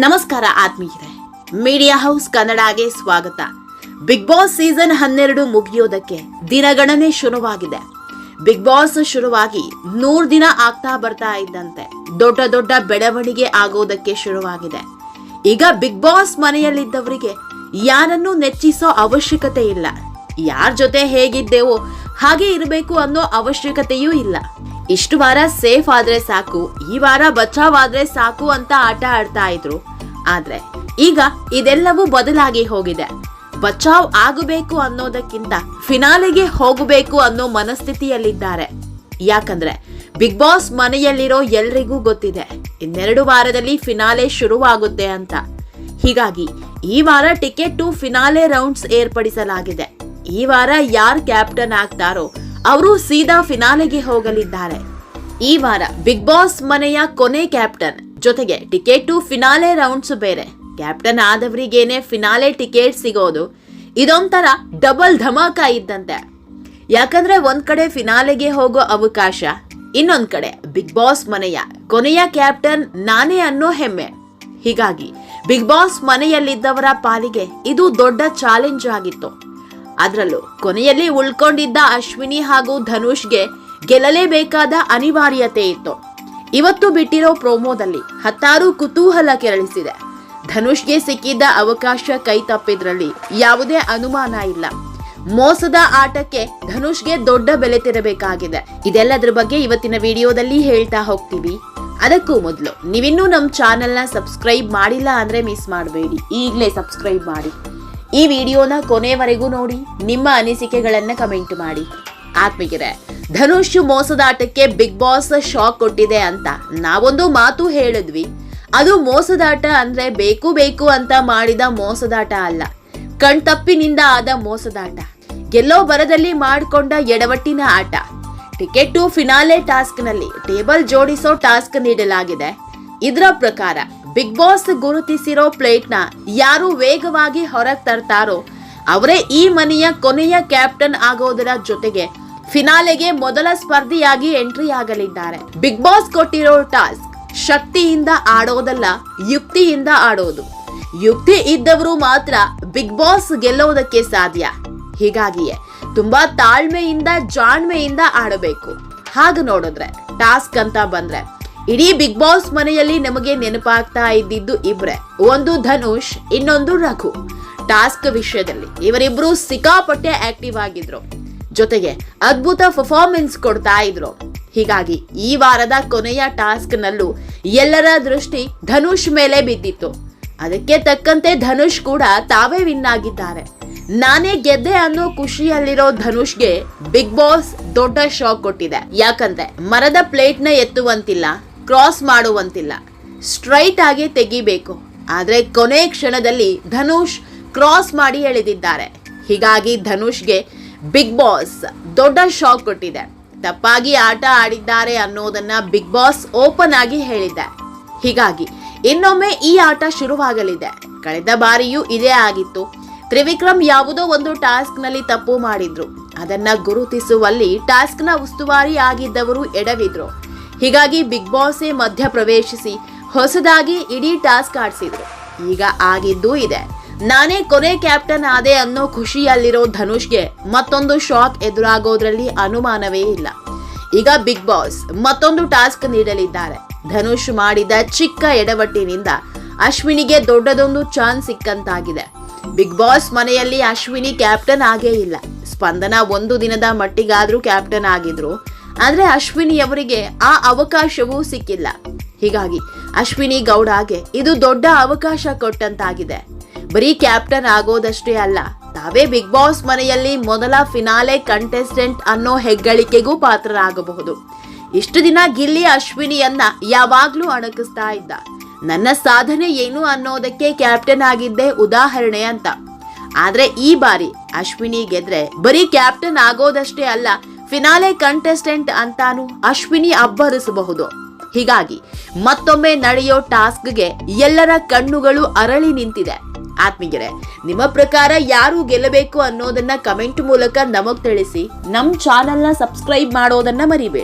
ನಮಸ್ಕಾರ ಆತ್ಮೀಯರೇ, media house ಕನ್ನಡಗೆ ಸ್ವಾಗತ. ಬಿಗ್ ಬಾಸ್ ಸೀಸನ್ 12 ಮುಗಿಯೋದಕ್ಕೆ ದಿನಗಣನೆ ಶುರುವಾಗಿದೆ. ಬಿಗ್ ಬಾಸ್ ಶುರುವಾಗಿ 100 ದಿನ ಆಗ್ತಾ ಬರ್ತಾ ಇದ್ದಂತೆ ದೊಡ್ಡ ದೊಡ್ಡ ಬೆಳವಣಿಗೆ ಆಗೋದಕ್ಕೆ ಶುರುವಾಗಿದೆ. ಈಗ ಬಿಗ್ ಬಾಸ್ ಮನೆಯಲ್ಲಿದ್ದವರಿಗೆ ಯಾರನ್ನು ನೆಚ್ಚಿಸೋ ಅವಶ್ಯಕತೆ ಇಲ್ಲ. ಯಾರ ಜೊತೆ ಹೇಗಿದ್ದೇವೋ ಹಾಗೆ ಇರಬೇಕು ಅನ್ನೋ ಅವಶ್ಯಕತೆಯೂ ಇಲ್ಲ. ಇಷ್ಟು ವಾರ ಸೇಫ್ ಆದ್ರೆ ಸಾಕು, ಈ ವಾರ ಬಚಾವ್ ಆದ್ರೆ ಸಾಕು ಅಂತ ಆಟ ಆಡ್ತಾ ಇದ್ರು. ಆದ್ರೆ ಈಗ ಇದೆಲ್ಲವೂ ಬದಲಾಗಿ ಹೋಗಿದೆ. ಬಚಾವ್ ಆಗಬೇಕು ಅನ್ನೋದಕ್ಕಿಂತ ಫಿನಾಲೆಗೆ ಹೋಗಬೇಕು ಅನ್ನೋ ಮನಸ್ಥಿತಿಯಲ್ಲಿದ್ದಾರೆ. ಯಾಕಂದ್ರೆ ಬಿಗ್ ಬಾಸ್ ಮನೆಯಲ್ಲಿರೋ ಎಲ್ರಿಗೂ ಗೊತ್ತಿದೆ 2 ವಾರದಲ್ಲಿ ಫಿನಾಲೆ ಶುರುವಾಗುತ್ತೆ ಅಂತ. ಹೀಗಾಗಿ ಈ ವಾರ ಟಿಕೆಟ್ ಟು ಫಿನಾಲೆ ರೌಂಡ್ಸ್ ಏರ್ಪಡಿಸಲಾಗಿದೆ. ಈ ವಾರ ಯಾರು ಕ್ಯಾಪ್ಟನ್ ಆಗ್ತಾರೋ ಅವರು ಸೀದಾ ಫಿನಾಲೆಗೆ ಹೋಗಲಿದ್ದಾರೆ. ಈ ವಾರ ಬಿಗ್ ಬಾಸ್ ಮನೆಯ ಕೊನೆ ಕ್ಯಾಪ್ಟನ್ ಜೊತೆಗೆ ಟಿಕೆಟ್ ಟು ಫಿನಾಲೆ ರೌಂಡ್ಸ್ ಬೇರೆ. ಕ್ಯಾಪ್ಟನ್ ಆದವರಿಗೇನೆ ಫಿನಾಲೆ ಟಿಕೆಟ್ ಸಿಗೋದು ಇದೊಂಥರ ಡಬಲ್ ಧಮಾಕ ಇದ್ದಂತೆ. ಯಾಕಂದ್ರೆ ಒಂದ್ ಕಡೆ ಫಿನಾಲೆಗೆ ಹೋಗೋ ಅವಕಾಶ, ಇನ್ನೊಂದ್ ಕಡೆ ಬಿಗ್ ಬಾಸ್ ಮನೆಯ ಕೊನೆಯ ಕ್ಯಾಪ್ಟನ್ ನಾನೇ ಅನ್ನೋ ಹೆಮ್ಮೆ. ಹೀಗಾಗಿ ಬಿಗ್ ಬಾಸ್ ಮನೆಯಲ್ಲಿದ್ದವರ ಪಾಲಿಗೆ ಇದು ದೊಡ್ಡ ಚಾಲೆಂಜ್ ಆಗಿತ್ತು. ಅದರಲ್ಲೂ ಕೊನೆಯಲ್ಲಿ ಉಳ್ಕೊಂಡಿದ್ದ ಅಶ್ವಿನಿ ಹಾಗೂ ಧನುಷ್ಗೆ ಗೆಲ್ಲಲೇಬೇಕಾದ ಅನಿವಾರ್ಯತೆ ಇತ್ತು. ಇವತ್ತು ಬಿಟ್ಟಿರೋ ಪ್ರೋಮೋದಲ್ಲಿ 10 ಕುತೂಹಲ ಕೆರಳಿಸಿದೆ. ಧನುಷ್ಗೆ ಸಿಕ್ಕಿದ್ದ ಅವಕಾಶ ಕೈ ತಪ್ಪಿದ್ರಲ್ಲಿ ಯಾವುದೇ ಅನುಮಾನ ಇಲ್ಲ. ಮೋಸದ ಆಟಕ್ಕೆ ಧನುಷ್ಗೆ ದೊಡ್ಡ ಬೆಲೆ ತೆರಬೇಕಾಗಿದೆ. ಇದೆಲ್ಲದರ ಬಗ್ಗೆ ಇವತ್ತಿನ ವಿಡಿಯೋದಲ್ಲಿ ಹೇಳ್ತಾ ಹೋಗ್ತೀವಿ. ಅದಕ್ಕೂ ಮೊದಲು ನೀವಿನ್ನೂ ನಮ್ಮ ಚಾನೆಲ್ನ ಸಬ್ಸ್ಕ್ರೈಬ್ ಮಾಡಿಲ್ಲ ಅಂದ್ರೆ ಮಿಸ್ ಮಾಡಬೇಡಿ, ಈಗಲೇ ಸಬ್ಸ್ಕ್ರೈಬ್ ಮಾಡಿ. ಈ ವಿಡಿಯೋನ ಕೊನೆವರೆಗೂ ನೋಡಿ, ನಿಮ್ಮ ಅನಿಸಿಕೆಗಳನ್ನ ಕಮೆಂಟ್ ಮಾಡಿ. ಆತ್ಮೀಯರೇ, ಧನುಷ್ ಮೋಸದಾಟಕ್ಕೆ ಬಿಗ್ ಬಾಸ್ ಶಾಕ್ ಕೊಟ್ಟಿದೆ ಅಂತ ನಾವೊಂದು ಮಾತು ಹೇಳಿದ್ವಿ. ಅದು ಮೋಸದಾಟ ಅಂದ್ರೆ ಬೇಕು ಅಂತ ಮಾಡಿದ ಮೋಸದಾಟ ಅಲ್ಲ, ಕಣ್ತಪ್ಪಿನಿಂದ ಆದ ಮೋಸದಾಟ, ಗೆಲ್ಲೋ ಬರದಲ್ಲಿ ಮಾಡಿಕೊಂಡ ಎಡವಟ್ಟಿನ ಆಟ. ಟಿಕೆಟ್ ಟು ಫಿನಾಲೆ ಟಾಸ್ಕ್ ನಲ್ಲಿ ಟೇಬಲ್ ಜೋಡಿಸೋ ಟಾಸ್ಕ್ ನೀಡಲಾಗಿದೆ. ಇದರ ಪ್ರಕಾರ ಬಿಗ್ ಬಾಸ್ ಗುರುತಿಸಿರೋ ಪ್ಲೇಟ್ ನ ಯಾರು ವೇಗವಾಗಿ ಹೊರಗೆ ತರ್ತಾರೋ ಅವರೇ ಈ ಮನೆಯ ಕೊನೆಯ ಕ್ಯಾಪ್ಟನ್ ಆಗೋದರ ಜೊತೆಗೆ ಫಿನಾಲೆಗೆ ಮೊದಲ ಸ್ಪರ್ಧಿಯಾಗಿ ಎಂಟ್ರಿ ಆಗಲಿದ್ದಾರೆ. ಬಿಗ್ ಬಾಸ್ ಕೊಟ್ಟಿರೋ ಟಾಸ್ಕ್ ಶಕ್ತಿಯಿಂದ ಆಡೋದಲ್ಲ, ಯುಕ್ತಿಯಿಂದ ಆಡೋದು. ಯುಕ್ತಿ ಇದ್ದವರು ಮಾತ್ರ ಬಿಗ್ ಬಾಸ್ ಗೆಲ್ಲೋದಕ್ಕೆ ಸಾಧ್ಯ. ಹೀಗಾಗಿಯೇ ತುಂಬಾ ತಾಳ್ಮೆಯಿಂದ ಜಾಣ್ಮೆಯಿಂದ ಆಡಬೇಕು. ಹಾಗೆ ನೋಡಿದ್ರೆ ಟಾಸ್ಕ್ ಅಂತ ಬಂದ್ರೆ ಇಡೀ ಬಿಗ್ ಬಾಸ್ ಮನೆಯಲ್ಲಿ ನಮಗೆ ನೆನಪಾಗ್ತಾ ಇದ್ದಿದ್ದು ಇಬ್ರೆ. ಒಂದು ಧನುಷ್, ಇನ್ನೊಂದು ರಘು. ಟಾಸ್ಕ್ ವಿಷಯದಲ್ಲಿ ಇವರಿಬ್ರು ಸಿಕ್ಕಾಪಟ್ಟೆ ಆಕ್ಟಿವ್ ಆಗಿದ್ರು, ಜೊತೆಗೆ ಅದ್ಭುತ ಪರ್ಫಾರ್ಮೆನ್ಸ್ ಕೊಡ್ತಾ ಇದ್ರು. ಹೀಗಾಗಿ ಈ ವಾರದ ಕೊನೆಯ ಟಾಸ್ಕ್ ನಲ್ಲೂ ಎಲ್ಲರ ದೃಷ್ಟಿ ಧನುಷ್ ಮೇಲೆ ಬಿದ್ದಿತ್ತು. ಅದಕ್ಕೆ ತಕ್ಕಂತೆ ಧನುಷ್ ಕೂಡ ತಾವೇ ವಿನ್ ಆಗಿದ್ದಾರೆ. ನಾನೇ ಗೆದ್ದೆ ಅನ್ನೋ ಖುಷಿಯಲ್ಲಿರೋ ಧನುಷ್ಗೆ ಬಿಗ್ ಬಾಸ್ ದೊಡ್ಡ ಶಾಕ್ ಕೊಟ್ಟಿದೆ. ಯಾಕಂದ್ರೆ ಮರದ ಪ್ಲೇಟ್ ನ ಎತ್ತುವಂತಿಲ್ಲ, ಕ್ರಾಸ್ ಮಾಡುವಂತಿಲ್ಲ, ಸ್ಟ್ರೈಟ್ ಆಗಿ ತೆಗಿಬೇಕು. ಆದ್ರೆ ಕೊನೆ ಕ್ಷಣದಲ್ಲಿ ಧನುಷ್ ಕ್ರಾಸ್ ಮಾಡಿ ಎಳೆದಿದ್ದಾರೆ. ಹೀಗಾಗಿ ಧನುಷ್ಗೆ ಬಿಗ್ ಬಾಸ್ ದೊಡ್ಡ ಶಾಕ್ ಕೊಟ್ಟಿದೆ. ತಪ್ಪಾಗಿ ಆಟ ಆಡಿದ್ದಾರೆ ಅನ್ನೋದನ್ನ ಬಿಗ್ ಬಾಸ್ ಓಪನ್ ಆಗಿ ಹೇಳಿದೆ. ಹೀಗಾಗಿ ಇನ್ನೊಮ್ಮೆ ಈ ಆಟ ಶುರುವಾಗಲಿದೆ. ಕಳೆದ ಬಾರಿಯೂ ಇದೇ ಆಗಿತ್ತು. ತ್ರಿವಿಕ್ರಮ್ ಯಾವುದೋ ಒಂದು ಟಾಸ್ಕ್ ನಲ್ಲಿ ತಪ್ಪು ಮಾಡಿದ್ರು. ಅದನ್ನ ಗುರುತಿಸುವಲ್ಲಿ ಟಾಸ್ಕ್ ನ ಉಸ್ತುವಾರಿ ಆಗಿದ್ದವರು ಎಡವಿದ್ರು. ಹೀಗಾಗಿ ಬಿಗ್ ಬಾಸ್ ಮಧ್ಯ ಪ್ರವೇಶಿಸಿ ಹೊಸದಾಗಿ ಇಡೀ ಟಾಸ್ಕ್ ಆಡಿಸಿದ್ರು. ಈಗ ಆಗಿದ್ದೂ ಇದೆ. ನಾನೇ ಕೊನೆ ಕ್ಯಾಪ್ಟನ್ ಆದೆ ಅನ್ನೋ ಖುಷಿಯಲ್ಲಿರೋ ಧನುಷ್ಗೆ ಮತ್ತೊಂದು ಶಾಕ್ ಎದುರಾಗೋದ್ರಲ್ಲಿ ಅನುಮಾನವೇ ಇಲ್ಲ. ಈಗ ಬಿಗ್ ಬಾಸ್ ಮತ್ತೊಂದು ಟಾಸ್ಕ್ ನೀಡಲಿದ್ದಾರೆ. ಧನುಷ್ ಮಾಡಿದ ಚಿಕ್ಕ ಎಡವಟ್ಟಿನಿಂದ ಅಶ್ವಿನಿಗೆ ದೊಡ್ಡದೊಂದು ಚಾನ್ಸ್ ಸಿಕ್ಕಂತಾಗಿದೆ. ಬಿಗ್ ಬಾಸ್ ಮನೆಯಲ್ಲಿ ಅಶ್ವಿನಿ ಕ್ಯಾಪ್ಟನ್ ಆಗೇ ಇಲ್ಲ. ಸ್ಪಂದನ 1 ದಿನದ ಮಟ್ಟಿಗಾದ್ರೂ ಕ್ಯಾಪ್ಟನ್ ಆಗಿದ್ರು. ಆದ್ರೆ ಅಶ್ವಿನಿ ಅವರಿಗೆ ಆ ಅವಕಾಶವೂ ಸಿಕ್ಕಿಲ್ಲ. ಹೀಗಾಗಿ ಅಶ್ವಿನಿ ಗೌಡಗೆ ಇದು ದೊಡ್ಡ ಅವಕಾಶ ಕೊಟ್ಟಂತಾಗಿದೆ. ಬರೀ ಕ್ಯಾಪ್ಟನ್ ಆಗೋದಷ್ಟೇ ಅಲ್ಲ, ತಾವೇ ಬಿಗ್ ಬಾಸ್ ಮನೆಯಲ್ಲಿ ಮೊದಲ ಫಿನಾಲೆ ಕಂಟೆಸ್ಟೆಂಟ್ ಅನ್ನೋ ಹೆಗ್ಗಳಿಕೆಗೂ ಪಾತ್ರರಾಗಬಹುದು. ಇಷ್ಟು ದಿನ ಗಿಲ್ಲಿ ಅಶ್ವಿನಿಯನ್ನ ಯಾವಾಗ್ಲೂ ಅಣಕಿಸ್ತಾ ಇದ್ದ. ನನ್ನ ಸಾಧನೆ ಏನು ಅನ್ನೋದಕ್ಕೆ ಕ್ಯಾಪ್ಟನ್ ಆಗಿದ್ದೇ ಉದಾಹರಣೆ ಅಂತ. ಆದ್ರೆ ಈ ಬಾರಿ ಅಶ್ವಿನಿ ಗೆದ್ರೆ ಬರೀ ಕ್ಯಾಪ್ಟನ್ ಆಗೋದಷ್ಟೇ ಅಲ್ಲ, ಫಿನಾಲೆ ಕಂಟೆಸ್ಟೆಂಟ್ ಅಂತಾನು ಅಶ್ವಿನಿ ಅಬ್ಬರಿಸಬಹುದು. ಹೀಗಾಗಿ ಮತ್ತೊಮ್ಮೆ ನಡೆಯೋ ಟಾಸ್ಕ್ಗೆ ಎಲ್ಲರ ಕಣ್ಣುಗಳು ಅರಳಿ ನಿಂತಿದೆ. ಆತ್ಮೀಯರೇ, ನಿಮ್ಮ ಪ್ರಕಾರ ಯಾರು ಗೆಲ್ಲಬೇಕು ಅನ್ನೋದನ್ನ ಕಮೆಂಟ್ ಮೂಲಕ ನಮಗ್ ತಿಳಿಸಿ. ನಮ್ಮ ಚಾನೆಲ್ನ ಸಬ್ಸ್ಕ್ರೈಬ್ ಮಾಡೋದನ್ನ ಮರಿಬೇಡಿ.